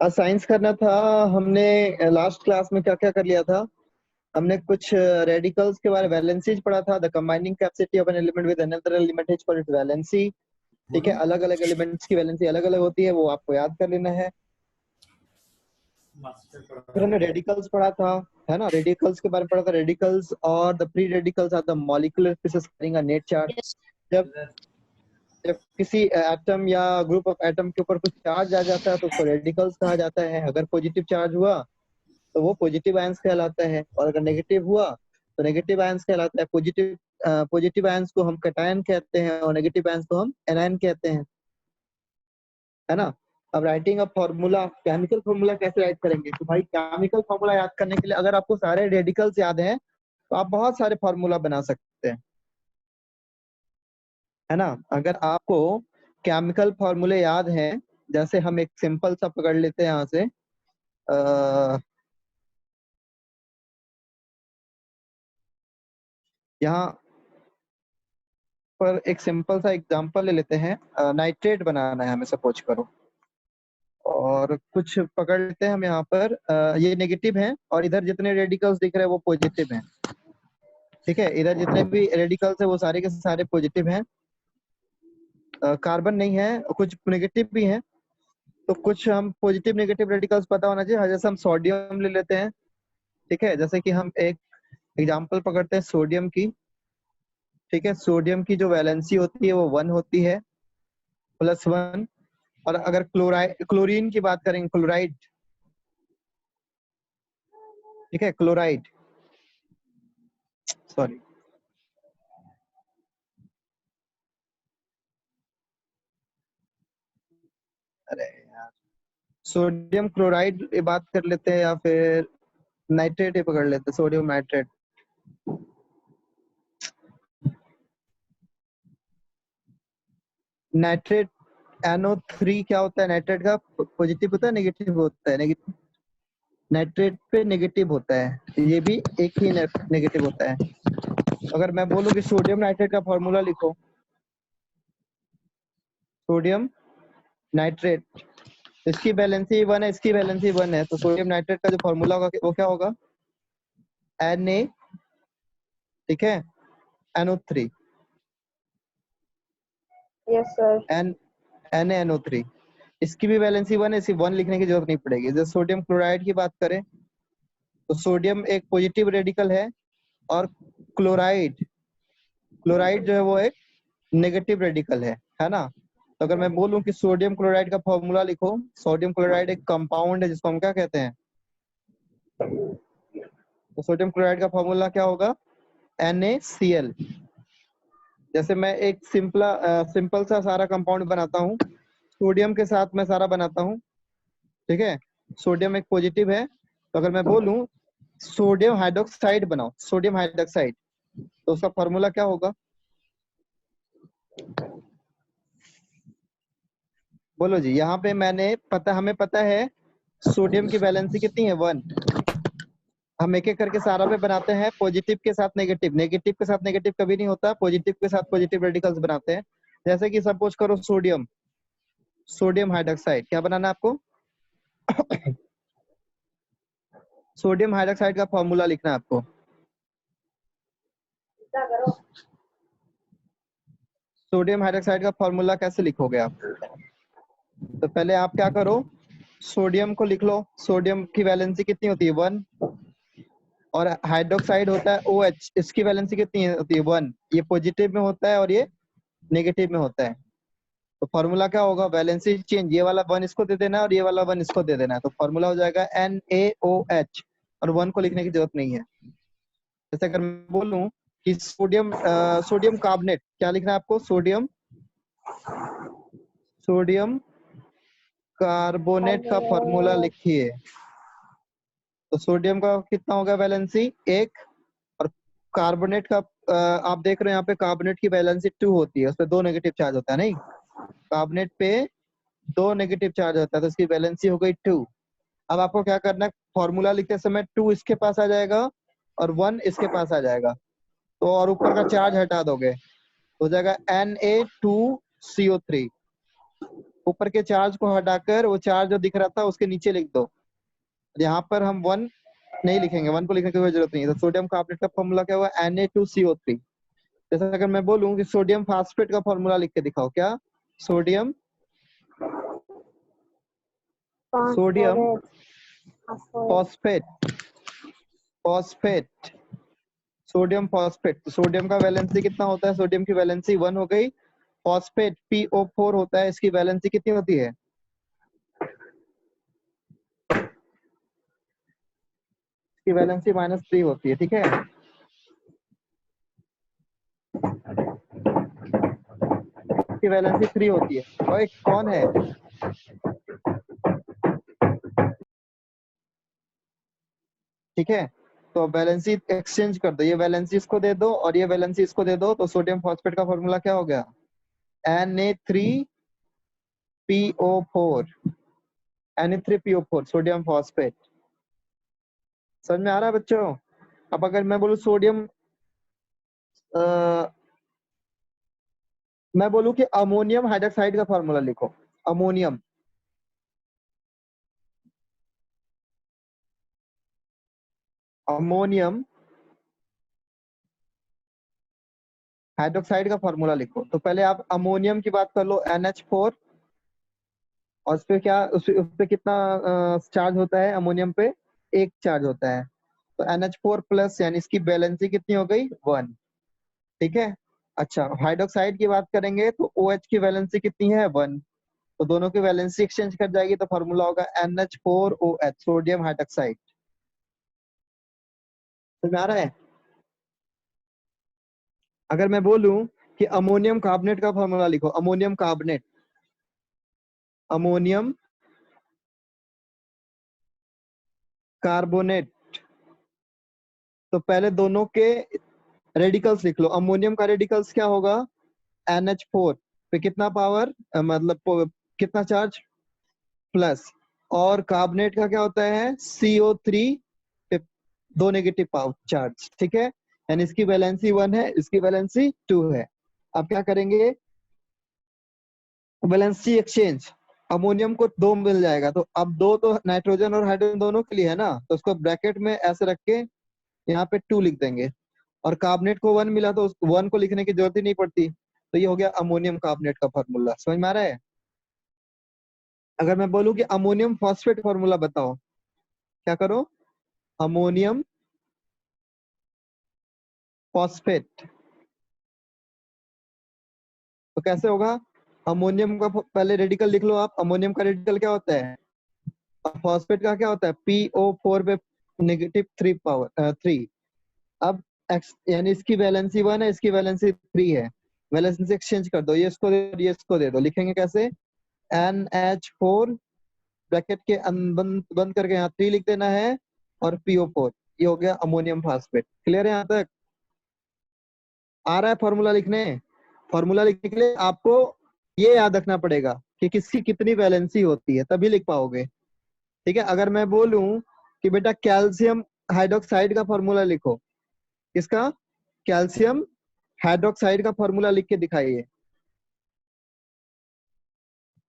आज साइंस करना था। हमने लास्ट क्लास में क्या क्या कर लिया था। हमने कुछ रेडिकल्स के बारे में वैलेंसीज पढ़ा था। The combining capacity of an element with another element is called its valency. ठीक है, अलग अलग एलिमेंट्स की वैलेंसी अलग अलग होती है, वो आपको याद कर लेना है। फिर हमने रेडिकल्स पढ़ा था, है ना। रेडिकल्स के बारे में पढ़ा था। रेडिकल्स और the free radicals are the molecular pieces carrying a net charge. जब जब किसी एटम या ग्रुप ऑफ एटम के ऊपर कुछ चार्ज आ जाता है तो उसको रेडिकल्स कहा जाता है। अगर पॉजिटिव चार्ज हुआ तो वो पॉजिटिव आयंस कहलाता है, और अगर नेगेटिव हुआ तो नेगेटिव आयंस कहलाता है। पॉजिटिव आयंस को हम कैटायन कहते हैं और नेगेटिव आयंस को हम एनायन कहते हैं, है ना। अब writing a formula, chemical formula कैसे राइट करेंगे? तो भाई केमिकल फॉर्मूला याद करने के लिए अगर आपको सारे रेडिकल्स याद हैं तो आप बहुत सारे फॉर्मूला बना सकते हैं, है ना। अगर आपको केमिकल फॉर्मूले याद हैं, जैसे हम एक सिंपल सा पकड़ लेते हैं यहाँ से। यहाँ पर एक सिंपल सा एग्जांपल ले लेते हैं। नाइट्रेट बनाना है हमें, सपोज करो। और कुछ पकड़ लेते हैं हम यहाँ पर। ये नेगेटिव है और इधर जितने रेडिकल्स दिख रहे हैं वो पॉजिटिव हैं। ठीक है, इधर जितने भी रेडिकल्स है वो सारे के सारे पॉजिटिव हैं। कार्बन नहीं है, कुछ नेगेटिव भी हैं। तो कुछ हम पॉजिटिव नेगेटिव रेडिकल्स पता होना चाहिए। जैसे हम सोडियम ले लेते हैं। ठीक है, जैसे कि हम एक एग्जाम्पल पकड़ते हैं सोडियम की। ठीक है, सोडियम की जो वैलेंसी होती है वो 1 होती है, +1। और अगर क्लोरीन की बात करेंगे, क्लोराइड। ठीक है, क्लोराइड, सॉरी। अरे यार, सोडियम क्लोराइड बात कर लेते हैं, या फिर नाइट्रेट ही पकड़ लेते हैं, सोडियम नाइट्रेट। नाइट्रेट NO3 क्या होता है? नाइट्रेट का पॉजिटिव होता है, नेगेटिव होता है? नेगेटिव। नाइट्रेट पे नेगेटिव होता है, ये भी एक ही नेगेटिव होता है। अगर मैं बोलूं कि सोडियम नाइट्रेट का फॉर्मूला लिखो, सोडियम नाइट्रेट, इसकी वैलेंसी 1 है, इसकी वैलेंसी 1 है, तो सोडियम नाइट्रेट का जो फॉर्मूला होगा वो क्या होगा? Na। ठीक है, NO3। Yes sir. NaNO3। इसकी भी वैलेंसी 1 है, इसी 1 लिखने की जरूरत नहीं पड़ेगी। जैसे सोडियम क्लोराइड की बात करें तो सोडियम एक पॉजिटिव रेडिकल है, और क्लोराइड क्लोराइड जो है वो एक नेगेटिव रेडिकल है ना। तो अगर मैं बोलूं कि सोडियम क्लोराइड का फॉर्मूला लिखो, सोडियम क्लोराइड एक कंपाउंड है जिसको हम क्या कहते हैं? तो सोडियम क्लोराइड का फॉर्मूला क्या होगा? NaCl। जैसे मैं एक सिंपल सा सारा कंपाउंड बनाता हूँ, सोडियम के साथ मैं सारा बनाता हूँ। ठीक है, सोडियम एक पॉजिटिव है, तो अगर मैं बोलूं सोडियम हाइड्रोक्साइड बनाओ, सोडियम हाइड्रोक्साइड, तो उसका फॉर्मूला क्या होगा? बोलो जी। यहाँ पे हमें पता है सोडियम की वैलेंसी कितनी है? 1। हम एक एक करके सारा पे बनाते हैं, पॉजिटिव के साथ नेगेटिव, नेगेटिव के साथ नेगेटिव कभी नहीं होता, पॉजिटिव के साथ पॉजिटिव रेडिकल्स बनाते हैं। जैसे कि सपोज करो सोडियम सोडियम हाइड्रोक्साइड, क्या बनाना है आपको? सोडियम हाइड्रोक्साइड का फॉर्मूला लिखना है आपको। सोडियम हाइड्रोक्साइड का फॉर्मूला कैसे लिखोगे आप? तो पहले आप क्या करो, सोडियम को लिख लो। सोडियम की वैलेंसी कितनी होती है? 1। और हाइड्रोक्साइड होता है OH, इसकी वैलेंसी कितनी होती है? 1। ये पॉजिटिव में होता है और ये नेगेटिव में होता है। तो फॉर्मूला क्या होगा? वैलेंसी चेंज, ये वाला 1 इसको दे देना है और ये वाला 1 इसको दे देना है, तो फॉर्मूला हो जाएगा NaOH। और 1 को लिखने की जरूरत नहीं है। जैसे अगर मैं बोलूं कि सोडियम कार्बोनेट, क्या लिखना है आपको? सोडियम कार्बोनेट का फॉर्मूला लिखिए। तो सोडियम का कितना होगा वैलेंसी? 1। और कार्बोनेट का आप देख रहे हैं यहाँ पे कार्बोनेट की वैलेंसी 2 होती है, उसपे 2 नेगेटिव चार्ज होता है। नहीं, कार्बोनेट पे 2 नेगेटिव चार्ज होता है, तो इसकी वैलेंसी हो गई 2। अब आपको क्या करना है? फॉर्मूला लिखते समय 2 इसके पास आ जाएगा और 1 इसके पास आ जाएगा, तो और ऊपर का चार्ज हटा दोगे, हो जाएगा Na2CO3। ऊपर के चार्ज को हटाकर वो चार्ज जो दिख रहा था उसके नीचे लिख दो। यहाँ पर हम 1 नहीं लिखेंगे, 1 को लिखने की कोई जरूरत नहीं है। तो सोडियम कार्बोनेट का फॉर्मूला क्या हुआ, Na2CO3। जैसे अगर मैं बोलूं कि सोडियम फास्फेट का फॉर्मूला लिख के दिखाओ, क्या sodium sodium phosphate phosphate sodium phosphate. तो सोडियम का वैलेंसी कितना होता है, सोडियम की वैलेंसी 1 हो गई। फॉस्फेट PO4 होता है, इसकी वैलेंसी कितनी होती है, इसकी वैलेंसी -3 होती है। ठीक है, इसकी वैलेंसी 3 होती है। और एक कौन है, ठीक है। तो वैलेंसी एक्सचेंज कर दो, ये वैलेंसी इसको दे दो और ये वैलेंसी इसको दे दो। तो सोडियम फॉस्फेट का फॉर्मूला क्या हो गया, Na3PO4 Na3PO4 सोडियम फॉस्फेट। समझ में आ रहा है बच्चों। अब अगर मैं बोलूं सोडियम मैं बोलूं कि अमोनियम हाइड्रोक्साइड का फॉर्मूला लिखो, अमोनियम अमोनियम हाइड्रोक्साइड का फॉर्मूला लिखो। तो पहले आप अमोनियम की बात कर लो, NH4। और उस पे क्या, उस पे कितना चार्ज होता है अमोनियम पे, 1 चार्ज होता है। तो NH4+ यानी इसकी वैलेंसी कितनी हो गई, 1। ठीक है। अच्छा, हाइड्रोक्साइड की बात करेंगे तो OH की वैलेंसी कितनी है, 1। तो दोनों की वैलेंसी एक्सचेंज कर जाएगी तो फॉर्मूला होगा NH4OH सोडियम हाइड्रोक्साइड। समझ में आ रहा है। अगर मैं बोलूं कि अमोनियम कार्बोनेट का फॉर्मूला लिखो, अमोनियम कार्बोनेट अमोनियम कार्बोनेट। तो पहले दोनों के रेडिकल्स लिख लो। अमोनियम का रेडिकल्स क्या होगा, NH4 पे कितना पावर, मतलब कितना चार्ज, प्लस। और कार्बोनेट का क्या होता है, CO3 पे 2 नेगेटिव पावर चार्ज। ठीक है, यानी इसकी वैलेंसी 1 है, इसकी वैलेंसी 2 है। अब क्या करेंगे, वैलेंसी एक्सचेंज। अमोनियम को 2 मिल जाएगा, तो अब 2 तो नाइट्रोजन और हाइड्रोजन दोनों के लिए है ना, तो उसको ब्रैकेट में ऐसे रख के यहाँ पे 2 लिख देंगे। और कार्बोनेट को 1 मिला तो उस 1 को लिखने की जरूरत ही नहीं पड़ती। तो ये हो गया अमोनियम कार्बोनेट का फॉर्मूला। समझ में आ रहा है। अगर मैं बोलूं कि अमोनियम फॉस्फेट फॉर्मूला बताओ, क्या करो, अमोनियम फॉस्फेट। तो कैसे होगा, अमोनियम का पहले रेडिकल लिख लो आप। अमोनियम का रेडिकल क्या होता है, और फॉस्फेट का क्या होता है, PO4 पे -3 अब यानी इसकी वैलेंसी 1 है, इसकी वैलेंसी 3 है। वैलेंसी से एक्सचेंज कर दो, ये इसको दे दो, ये इसको दे दो। लिखेंगे कैसे, NH4 ब्रैकेट के बंद करके यहाँ 3 लिख देना है, और PO4। ये हो गया अमोनियम फॉस्फेट। क्लियर है यहाँ तक, आ रहा है फॉर्मूला लिखने। फॉर्मूला लिखने के लिए आपको ये याद रखना पड़ेगा कि किसकी कितनी वैलेंसी होती है, तभी लिख पाओगे। ठीक है। अगर मैं बोलूं कि बेटा कैल्शियम हाइड्रोक्साइड का फॉर्मूला लिखो, किसका, कैल्शियम हाइड्रोक्साइड का फॉर्मूला लिख के दिखाइए।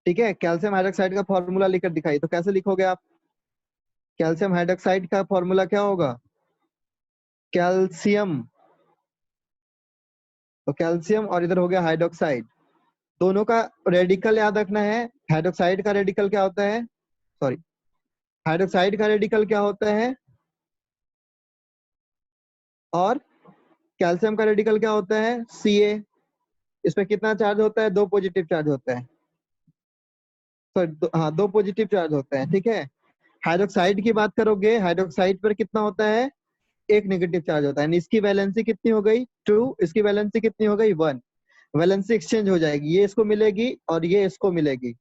ठीक है, कैल्शियम हाइड्रोक्साइड का फॉर्मूला लिखकर दिखाइए। तो कैसे लिखोगे आप, कैल्शियम हाइड्रोक्साइड का फॉर्मूला क्या होगा, कैल्शियम। तो कैल्शियम और इधर हो गया हाइड्रोक्साइड, दोनों का रेडिकल याद रखना है। हाइड्रोक्साइड का रेडिकल क्या होता है, सॉरी, हाइड्रोक्साइड का रेडिकल क्या होता है, और कैल्शियम का रेडिकल क्या होता है, Ca। इसमें कितना चार्ज होता है, 2 पॉजिटिव चार्ज होता है। सॉरी, हाँ, 2 पॉजिटिव चार्ज होता है। ठीक है। हाइड्रोक्साइड की बात करोगे, हाइड्रोक्साइड पर कितना होता है, 1 नेगेटिव चार्ज होता है। इसकी वैलेंसी कितनी हो गई, 2। इसकी वैलेंसी कितनी हो गई, 1। वैलेंसी एक्सचेंज हो जाएगी, ये इसको मिलेगी और ये इसको मिलेगी।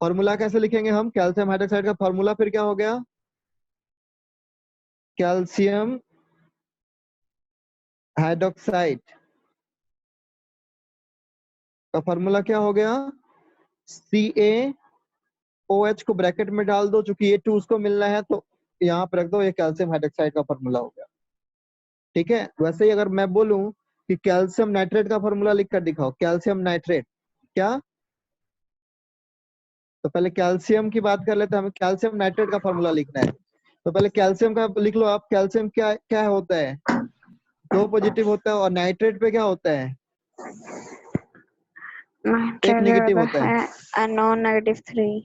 फॉर्मूला कैसे लिखेंगे हम, कैल्शियम हाइड्रोक्साइड का फॉर्मूला फिर क्या हो गया, कैल्शियम हाइड्रोक्साइड का फॉर्मूला क्या हो गया, CaOH को ब्रैकेट में डाल दो, चूंकि ये 2 उसको मिलना है तो यहाँ पर रख दो, ये कैल्शियम हाइड्रोक्साइड का फॉर्मूला हो गया। ठीक है। वैसे ही अगर मैं बोलूं कि कैल्शियम नाइट्रेट का फॉर्मूला लिख कर दिखाओ, कैल्शियम नाइट्रेट, क्या, तो पहले कैल्शियम की बात कर लेते हैं, हमें कैल्शियम नाइट्रेट का फॉर्मूला लिखना है। तो पहले कैल्शियम का लिख लो आप। कैल्शियम क्या क्या होता है? 2 पॉजिटिव होता है, और नाइट्रेट पे क्या होता है? एक नेगेटिव होता है। Non negative 3।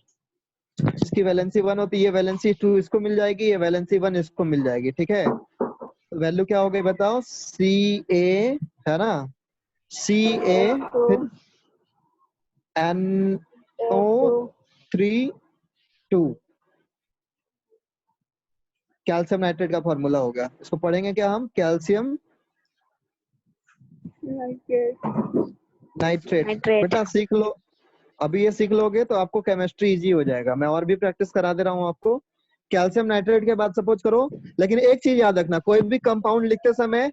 इसकी वैलेंसी 1 होती है, ये वैलेंसी 2 इसको मिल जाएगी, ये वैलेंसी 1 इसको मिल जाएगी। ठीक है, तो वैल्यू क्या हो गई बताओ? Ca है ना, Ca फिर NO3 2 कैल्शियम नाइट्रेट का फॉर्मूला हो गया। इसको पढ़ेंगे क्या हम? Calcium nitrate. बेटा सीख लो, अभी ये सीख लोगे तो आपको केमिस्ट्री इजी हो जाएगा। मैं और भी प्रैक्टिस करा दे रहा हूँ आपको। कैल्शियम नाइट्रेट के बाद सपोज करो, लेकिन एक चीज याद रखना, कोई भी कंपाउंड लिखते समय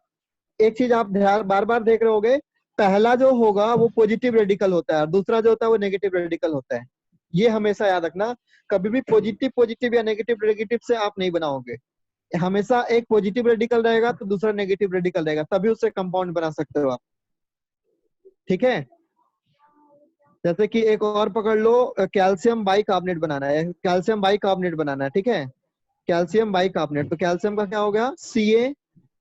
एक चीज आप ध्यान बार बार देख रहे होगे, पहला जो होगा वो पॉजिटिव रेडिकल होता है और दूसरा जो होता है वो नेगेटिव रेडिकल होता है। ये हमेशा याद रखना, कभी भी पॉजिटिव पॉजिटिव या नेगेटिव नेगेटिव से आप नहीं बनाओगे। हमेशा एक पॉजिटिव रेडिकल रहेगा तो दूसरा नेगेटिव रेडिकल रहेगा, तभी उससे कंपाउंड बना सकते हो आप। ठीक है, जैसे कि एक और पकड़ लो, कैल्शियम बाइकार्बोनेट बनाना है, कैल्शियम बाइकार्बोनेट बनाना है। ठीक है, कैल्शियम बाइकार्बोनेट, तो कैल्शियम का क्या होगा? Ca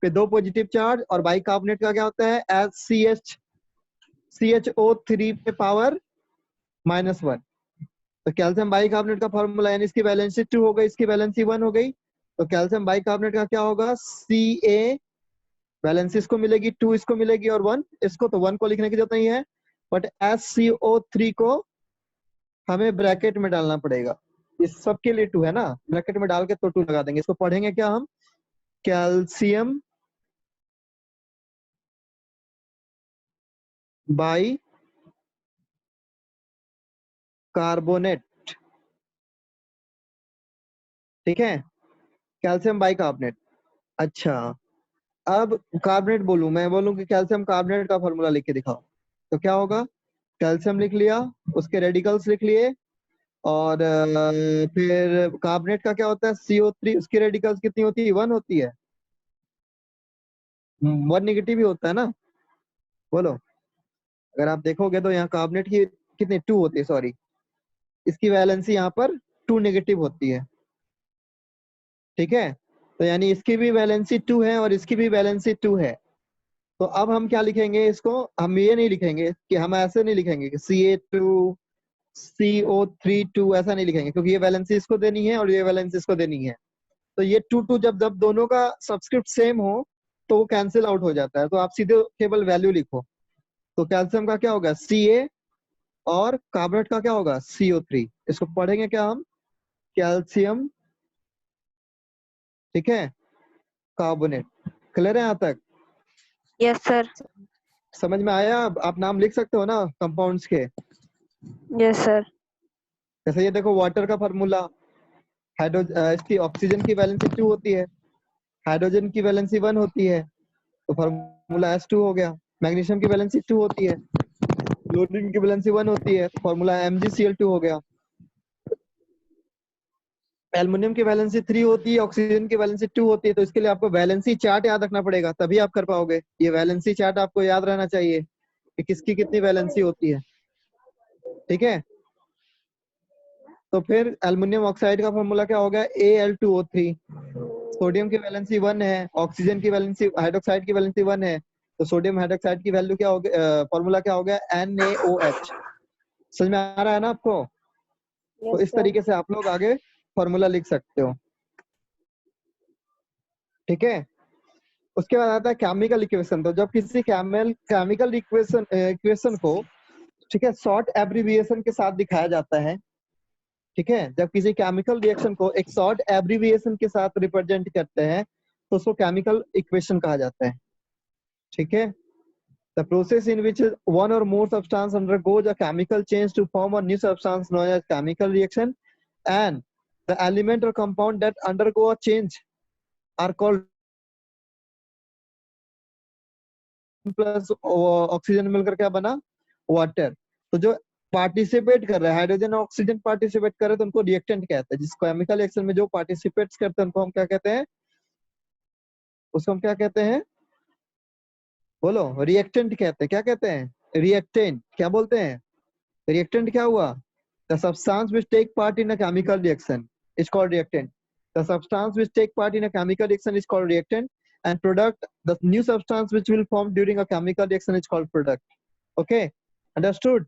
पे 2 पॉजिटिव चार्ज, और बाइकार्बोनेट का क्या होता है? CHO3 पे पावर -1। तो कैल्शियम बाइकार्बोनेट का फॉर्मूला, यानी इसकी वैलेंसी 2 हो गई, इसकी वैलेंसी 1 हो गई, तो कैल्शियम बाइकार्बोनेट का क्या होगा? Ca, वैलेंसी इसको मिलेगी, 2 इसको मिलेगी और 1 इसको, तो 1 को लिखने की जरूरत नहीं है, बट SCO3 को हमें ब्रैकेट में डालना पड़ेगा। इस सब के लिए 2 है ना, ब्रैकेट में डाल के तो 2 लगा देंगे। इसको पढ़ेंगे क्या हम? Calcium by carbonate. ठीक है, कैल्शियम बाई कार्बोनेट। अच्छा, अब कार्बोनेट बोलूं, मैं बोलूं कि कैल्शियम कार्बोनेट का फॉर्मूला लिख के दिखाओ, तो क्या होगा? कैल्शियम लिख लिया, उसके रेडिकल्स लिख लिए, और फिर कार्बोनेट का क्या होता है? CO3, उसकी रेडिकल्स कितनी होती है? 1 होती है। 1 नेगेटिव ही होता है ना, बोलो। अगर आप देखोगे तो यहाँ कार्बोनेट की कितनी 2 होती है, सॉरी, इसकी वैलेंसी यहाँ पर 2 नेगेटिव होती है। ठीक है, तो यानी इसकी भी वैलेंसी 2 है और इसकी भी वैलेंसी 2 है। तो अब हम क्या लिखेंगे इसको? हम ये नहीं लिखेंगे कि, हम ऐसे नहीं लिखेंगे कि Ca2 CO3 2, ऐसा नहीं लिखेंगे, क्योंकि ये वैलेंसी इसको देनी है और ये वैलेंसी इसको देनी है। तो ये 2 2 जब जब दोनों का सब्सक्रिप्ट सेम हो तो वो कैंसिल आउट हो जाता है, तो आप सीधे केवल वैल्यू लिखो। तो कैल्शियम का क्या होगा? Ca, और कार्बोनेट का क्या होगा? CO3। इसको पढ़ेंगे क्या हम? कैल्शियम, ठीक है, कार्बोनेट। क्लियर है यहाँ तक? Yes sir. समझ में आया? आप नाम लिख सकते हो ना कंपाउंड्स के। Yes sir. जैसे ये देखो, वाटर का फॉर्मूला, इसकी ऑक्सीजन की वैलेंसी 2 होती है, हाइड्रोजन की वैलेंसी 1 होती है, तो फॉर्मूला H2 हो गया। मैग्नीशियम की वैलेंसी 2 होती है, क्लोरीन की वैलेंसी 1 होती है, तो फॉर्मूला MgCl2 हो गया। एल्युमिनियम की वैलेंसी 3 होती है, ऑक्सीजन की वैलेंसी 2 होती है, तो इसके लिए आपको वैलेंसी चार्ट याद रखना पड़ेगा, तभी आप कर पाओगे। ये वैलेंसी चार्ट आपको याद रहना चाहिए कि किसकी कितनी वैलेंसी होती है। ठीक है, तो फिर एल्युमिनियम ऑक्साइड का फॉर्मूला क्या होगा? Al2O3। सोडियम की वैलेंसी 1 है, ऑक्सीजन की वैलेंसी, हाइड्रोक्साइड की वैलेंसी 1 है, तो सोडियम हाइड्रोक्साइड की वैल्यू क्या हो गया? फॉर्मूला क्या हो गया? NaOH। समझ में आ रहा है ना आपको? तो यस इस सर। तरीके से आप लोग आगे फॉर्मूला लिख सकते हो। ठीक है, उसके बाद आता है केमिकल इक्वेशन। तो जब किसी केमिकल इक्वेशन को, ठीक है, शॉर्ट एब्रिविएशन के साथ दिखाया जाता है। ठीक है, जब किसी केमिकल रिएक्शन को एक शॉर्ट एब्रिविएशन के साथ रिप्रेजेंट करते हैं तो उसको केमिकल इक्वेशन कहा जाता है। ठीक है, the process in which one or more substance undergoes a chemical change to form a new substance known as chemical reaction, and the element or compound that undergo a change are called plus oxygen मिलकर क्या बना? Water. तो जो participate कर रहा है, hydrogen और oxygen participate कर रहे हैं, तो उनको रिएक्टेंट कहते हैं। जिस केमिकल रिएक्शन में जो पार्टिसिपेट्स करते हैं उनको हम क्या कहते हैं? उसको हम क्या कहते हैं? बोलो, रिएक्टेंट कहते हैं। क्या कहते हैं? रिएक्टेंट। क्या बोलते हैं? रिएक्टेंट क्या हुआ? The substance which take part in a chemical reaction is called reactant. The substance which take part in a chemical reaction is called reactant, and product, the new substance which will form during a chemical reaction is called product. Okay, understood?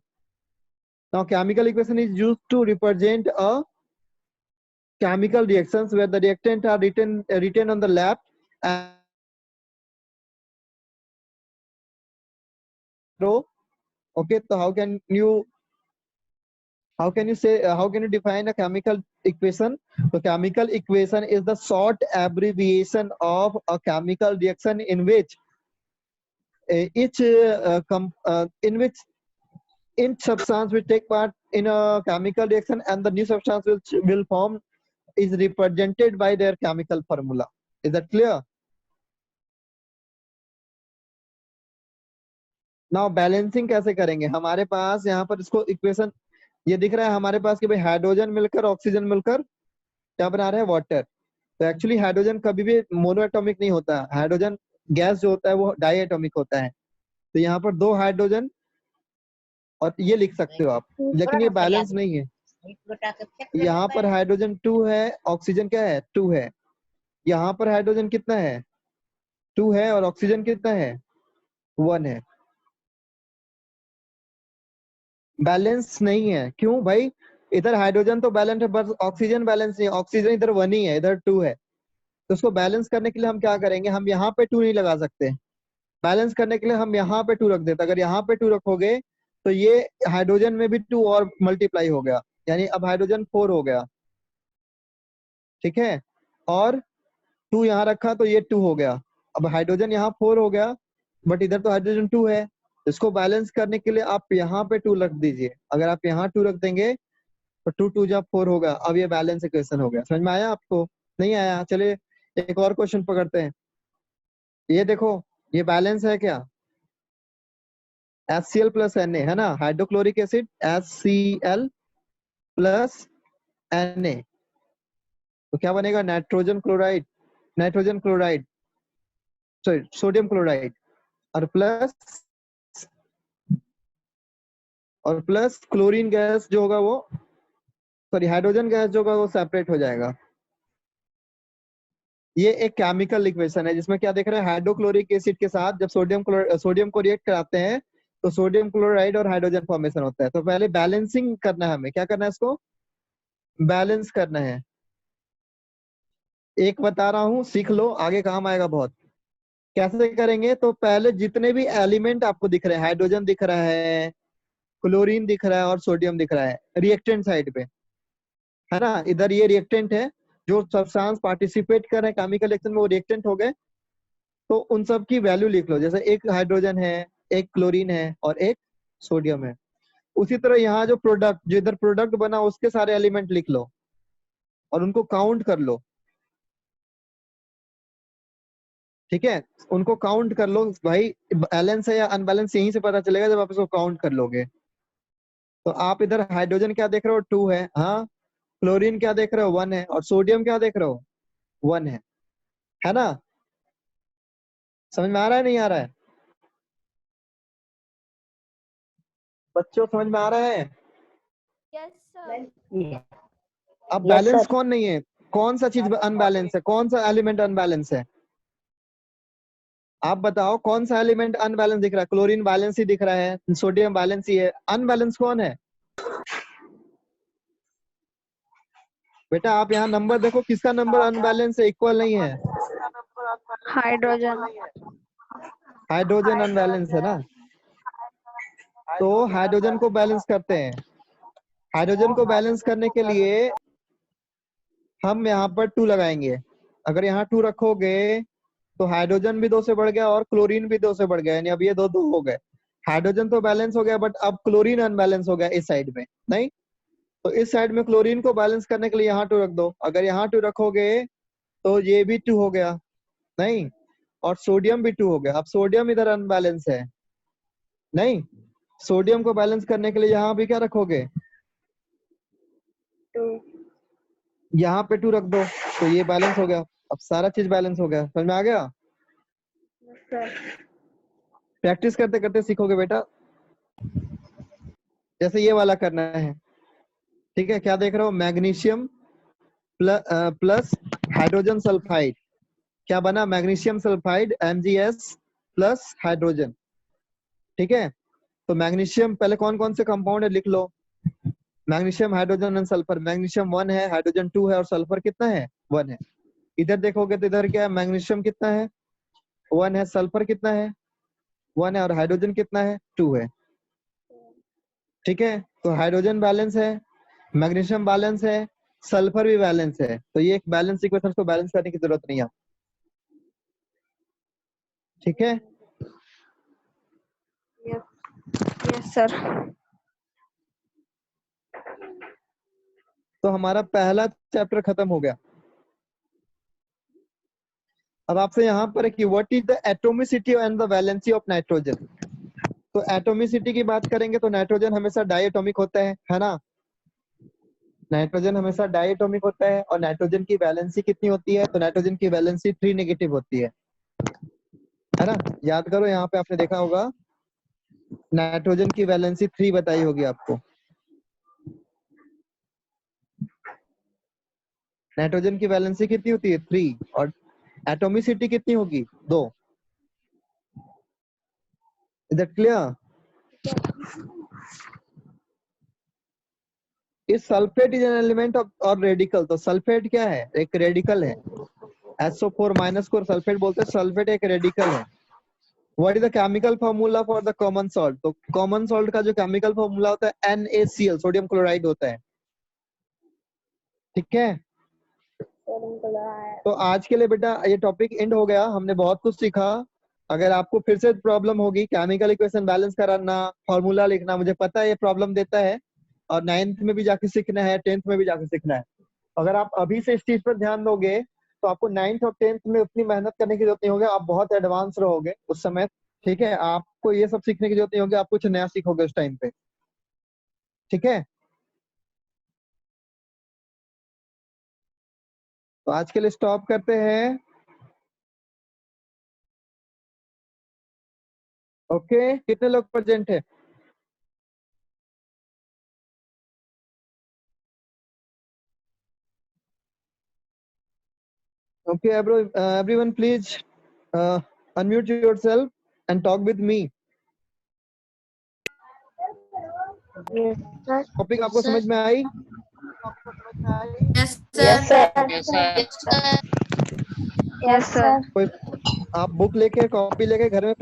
Now chemical equation is used to represent a chemical reactions where the reactant are written on the left and row. Okay, so how can you say how can you define a chemical equation? So chemical equation is the short abbreviation of a chemical reaction in which each substance will take part in a chemical reaction and the new substance which will form is represented by their chemical formula. Is that clear? Now balancing कैसे करेंगे? हमारे पास यहाँ पर इसको equation ये दिख रहा है हमारे पास कि भाई हाइड्रोजन मिलकर ऑक्सीजन मिलकर क्या बना रहे हैं? वाटर। तो एक्चुअली हाइड्रोजन कभी भी मोनो एटॉमिक नहीं होता। हाइड्रोजन गैस जो होता है वो डाई एटॉमिक होता है। तो यहाँ पर 2 हाइड्रोजन और ये लिख सकते हो आप, लेकिन ये बैलेंस नहीं है। यहाँ पर हाइड्रोजन 2 है, ऑक्सीजन क्या है? 2 है। यहाँ पर हाइड्रोजन कितना है? 2 है और ऑक्सीजन कितना है? 1 है। बैलेंस नहीं है। क्यों भाई? इधर हाइड्रोजन तो बैलेंस है, बस ऑक्सीजन बैलेंस नहीं है। ऑक्सीजन इधर 1 ही है, इधर 2 है। तो उसको बैलेंस करने के लिए हम क्या करेंगे? हम यहाँ पे 2 नहीं लगा सकते। बैलेंस करने के लिए हम यहाँ पे 2 रख देते। अगर यहाँ पे 2 रखोगे तो ये हाइड्रोजन में भी 2 और मल्टीप्लाई हो गया, यानी अब हाइड्रोजन 4 हो गया। ठीक है, और 2 यहाँ रखा तो ये 2 हो गया। अब हाइड्रोजन यहाँ 4 हो गया, बट इधर तो हाइड्रोजन 2 है। इसको बैलेंस करने के लिए आप यहाँ पे 2 रख दीजिए। अगर आप यहाँ 2 रख देंगे तो 2 2 जब 4 होगा। अब ये बैलेंस इक्वेशन हो गया। समझ में आया आपको? नहीं आया? चलिए एक और क्वेश्चन पकड़ते हैं। ये देखो, ये बैलेंस है क्या? HCl प्लस Na है ना, hydrochloric acid HCl plus Na। तो क्या बनेगा? Nitrogen chloride sorry sodium chloride और प्लस क्लोरीन गैस जो होगा वो, सॉरी हाइड्रोजन गैस जो होगा वो सेपरेट हो जाएगा। ये एक केमिकल इक्वेशन है जिसमें क्या देख रहे हैं? हाइड्रोक्लोरिक एसिड के साथ जब सोडियम को रिएक्ट कराते हैं तो सोडियम क्लोराइड और हाइड्रोजन फॉर्मेशन होता है। तो पहले बैलेंसिंग करना है हमें। क्या करना है? इसको बैलेंस करना है। एक बता रहा हूं, सीख लो, आगे काम आएगा बहुत। कैसे करेंगे? तो पहले जितने भी एलिमेंट आपको दिख रहे हैं, हाइड्रोजन दिख रहा है, क्लोरीन दिख रहा है और सोडियम दिख रहा है रिएक्टेंट साइड पे, है ना? इधर ये रिएक्टेंट है, जो सब्सटेंस पार्टिसिपेट कर रहे हैं केमिकल रिएक्शन में वो रिएक्टेंट हो गए। तो उन सब की वैल्यू लिख लो। जैसे एक हाइड्रोजन है, एक क्लोरीन है और एक सोडियम है। उसी तरह यहाँ जो इधर प्रोडक्ट बना उसके सारे एलिमेंट लिख लो और उनको काउंट कर लो। ठीक है, उनको काउंट कर लो भाई। बैलेंस है या अनबैलेंस यहीं से पता चलेगा जब आप इसको काउंट कर लोगे। तो आप इधर हाइड्रोजन क्या देख रहे हो? 2 है। हाँ, क्लोरीन क्या देख रहे हो? 1 है। और सोडियम क्या देख रहे हो? 1 है ना? समझ में आ रहा है नहीं आ रहा है? बच्चों समझ में आ रहा है? Yes sir. अब बैलेंस कौन नहीं है? कौन सा चीज अनबैलेंस है? कौन सा एलिमेंट अनबैलेंस है? आप बताओ कौन सा एलिमेंट अनबैलेंस दिख रहा है? क्लोरीन बैलेंस ही दिख रहा है, सोडियम बैलेंस ही है। अनबैलेंस कौन है बेटा? आप यहाँ नंबर देखो, किसका नंबर अनबैलेंस है, इक्वल नहीं है? हाइड्रोजन। हाइड्रोजन अनबैलेंस है ना। तो हाइड्रोजन को बैलेंस करते हैं। हाइड्रोजन को बैलेंस करने के लिए हम यहाँ पर 2 लगाएंगे। अगर यहाँ 2 रखोगे तो हाइड्रोजन भी 2 से बढ़ गया और क्लोरीन भी 2 से बढ़ गया, यानी अब ये 2 2 हो गए। हाइड्रोजन तो बैलेंस हो गया, बट अब क्लोरीन अनबैलेंस हो गया इस साइड में। नहीं, तो इस साइड में क्लोरीन को बैलेंस करने के लिए यहाँ 2 रख दो। अगर यहाँ 2 रखोगे तो ये भी 2 हो गया। नहीं, और सोडियम भी 2 हो गया। अब सोडियम इधर अनबैलेंस है। नहीं, सोडियम को बैलेंस करने के लिए यहाँ भी क्या रखोगे? 2। यहाँ पे 2 रख दो तो ये बैलेंस हो गया। अब सारा चीज बैलेंस हो गया। समझ में आ गया? सर। प्रैक्टिस करते करते सीखोगे बेटा। जैसे ये वाला करना है, ठीक है, क्या देख रहे हो? मैग्नीशियम प्लस हाइड्रोजन सल्फाइड, क्या बना? Magnesium sulphide MgS plus hydrogen. ठीक है, तो मैग्नीशियम पहले कौन कौन से कंपाउंड है लिख लो। Magnesium, hydrogen and sulphur. Magnesium 1 है, हाइड्रोजन 2 है और सल्फर कितना है? 1 है। इधर देखोगे तो इधर क्या है? मैग्नीशियम कितना है? 1 है। सल्फर कितना है? 1 है। और हाइड्रोजन कितना है? 2 है। ठीक है, तो हाइड्रोजन बैलेंस है, मैग्नीशियम बैलेंस है, सल्फर भी बैलेंस है। तो ये एक बैलेंस इक्वेशन को बैलेंस करने की जरूरत नहीं है। ठीक है, यस सर। तो हमारा पहला चैप्टर खत्म हो गया। अब आपसे यहाँ पर है कि what is the atomicity and the valency of nitrogen. तो एटोमिसिटी की बात करेंगे तो नाइट्रोजन हमेशा डायटोमिक होता है ना? नाइट्रोजन हमेशा डायटोमिक होता है। और नाइट्रोजन की वैलेंसी कितनी होती है? तो नाइट्रोजन की वैलेंसी 3 नेगेटिव होती है ना? याद करो, यहाँ पे आपने देखा होगा नाइट्रोजन की वैलेंसी 3 बताई होगी आपको। नाइट्रोजन की वैलेंसी कितनी होती है? 3। और एटोमिसिटी कितनी होगी? 2। Is that clear? इस sulphate is an element of or radical. तो सल्फेट क्या है? एक रेडिकल है। SO4 माइनस को सल्फेट बोलते हैं। सल्फेट एक रेडिकल है। What is the chemical formula for the common salt? तो कॉमन सॉल्ट का जो केमिकल फॉर्मूला होता है NaCl, सोडियम क्लोराइड होता है। ठीक है, तो आज के लिए बेटा ये टॉपिक एंड हो गया। हमने बहुत कुछ सीखा। अगर आपको फिर से प्रॉब्लम होगी केमिकल इक्वेशन बैलेंस कराना, फॉर्मूला लिखना, मुझे पता है ये प्रॉब्लम देता है और 9th में भी जाके सीखना है, 10th में भी जाके सीखना है। अगर आप अभी से इस चीज पर ध्यान दोगे तो आपको 9th और 10th में उतनी मेहनत करने की जरूरत नहीं होगी। आप बहुत एडवांस रहोगे उस समय। ठीक है, आपको ये सब सीखने की जरूरत नहीं होगी, आप कुछ नया सीखोगे उस टाइम पे। ठीक है, तो आज के लिए स्टॉप करते हैं। ओके, कितने लोग प्रेजेंट है? Okay, everyone, please unmute yourself and talk with me. Topic आपको समझ में आई? Yes yes sir. Sir. Yes sir. कोई आप बुक लेके, कॉपी लेके घर में